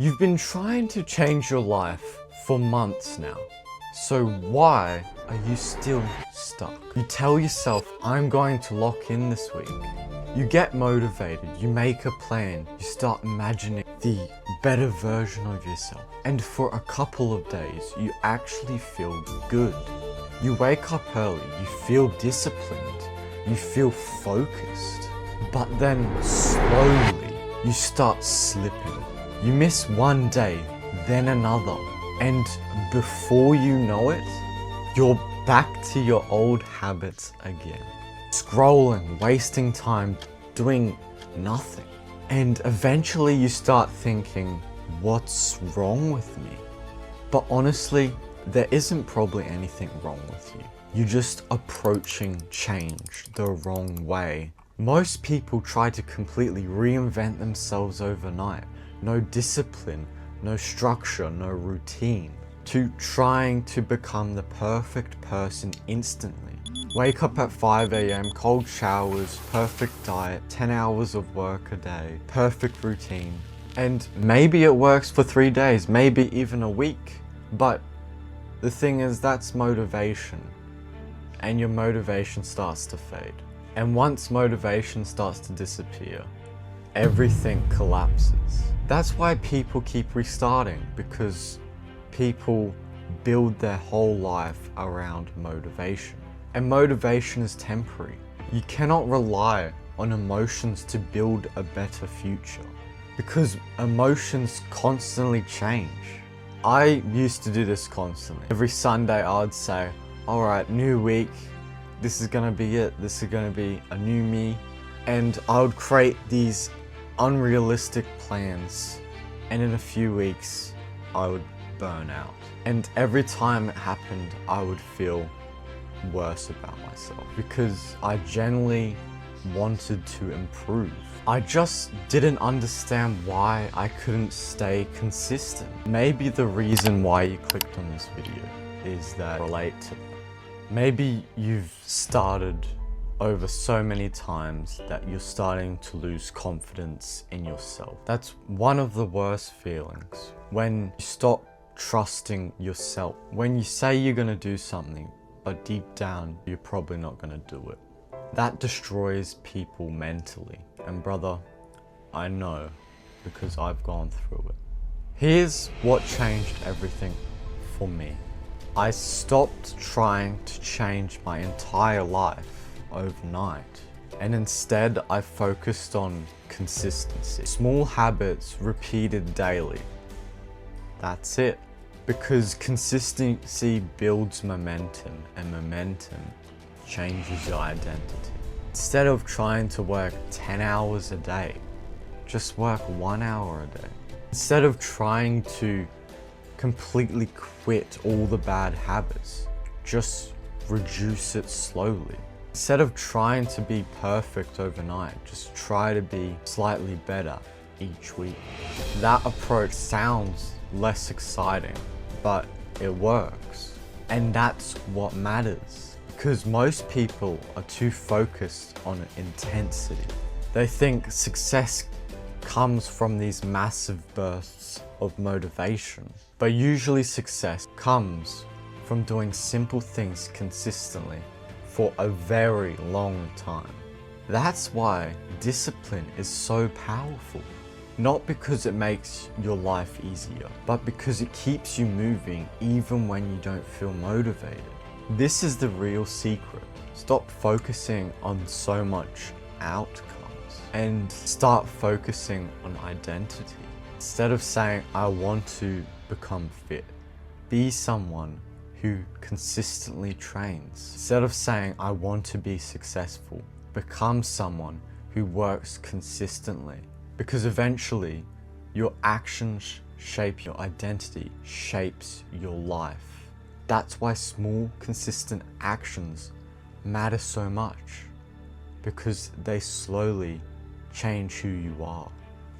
You've been trying to change your life for months now. So why are you still stuck? You tell yourself, I'm going to lock in this week. You get motivated, you make a plan, you start imagining the better version of yourself. And for a couple of days, you actually feel good. You wake up early, you feel disciplined, you feel focused. But then slowly, you start slipping. You miss one day, then another. And before you know it, you're back to your old habits again. Scrolling, wasting time, doing nothing. And eventually you start thinking, what's wrong with me? But honestly, there isn't probably anything wrong with you. You're just approaching change the wrong way. Most people try to completely reinvent themselves overnight. No discipline, no structure, no routine. To trying to become the perfect person instantly. Wake up at 5 a.m, cold showers, perfect diet, 10 hours of work a day, perfect routine. And maybe it works for 3 days, maybe even a week. But the thing is, that's motivation. And your motivation starts to fade. And once motivation starts to disappear, everything collapses. That's why people keep restarting, because people build their whole life around motivation. And motivation is temporary. You cannot rely on emotions to build a better future, because emotions constantly change. I used to do this constantly. Every Sunday I would say, alright, new week, this is gonna be it, this is gonna be a new me. And I would create these unrealistic plans, and in a few weeks I would burn out. And every time it happened, I would feel worse about myself, because I genuinely wanted to improve. I just didn't understand why I couldn't stay consistent. Maybe the reason why you clicked on this video is that I relate to. Maybe you've started over so many times that you're starting to lose confidence in yourself. That's one of the worst feelings, when you stop trusting yourself. When you say you're gonna do something, but deep down, you're probably not gonna do it. That destroys people mentally. And brother, I know, because I've gone through it. Here's what changed everything for me. I stopped trying to change my entire life overnight, and instead I focused on consistency. Small habits repeated daily. That's it. Because consistency builds momentum, and momentum changes your identity. Instead of trying to work 10 hours a day, just work 1 hour a day. Instead of trying to completely quit all the bad habits, just reduce it slowly. Instead of trying to be perfect overnight, just try to be slightly better each week. That approach sounds less exciting, but it works. And that's what matters. Because most people are too focused on intensity. They think success comes from these massive bursts of motivation. But usually success comes from doing simple things consistently for a very long time. That's why discipline is so powerful. Not because it makes your life easier, but because it keeps you moving even when you don't feel motivated. This is the real secret. Stop focusing on so much outcomes and start focusing on identity. Instead of saying, I want to become fit, be someone who consistently trains. Instead of saying, I want to be successful, become someone who works consistently. Because eventually, your actions shape your identity, shapes your life. That's why small, consistent actions matter so much, because they slowly change who you are.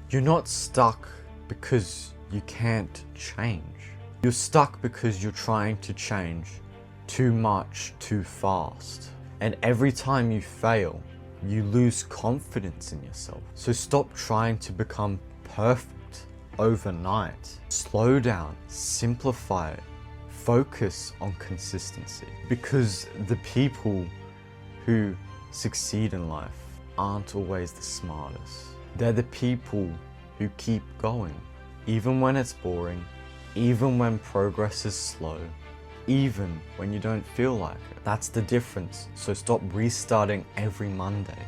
You're not stuck because you can't change. You're stuck because you're trying to change too much, too fast. And every time you fail, you lose confidence in yourself. So stop trying to become perfect overnight. Slow down, simplify it, focus on consistency. Because the people who succeed in life aren't always the smartest. They're the people who keep going, even when it's boring, even when progress is slow, even when you don't feel like it. That's the difference. So stop restarting every Monday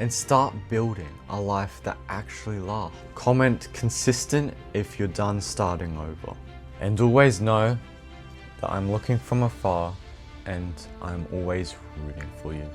and start building a life that actually lasts. Comment consistent if you're done starting over. And always know that I'm looking from afar and I'm always rooting for you.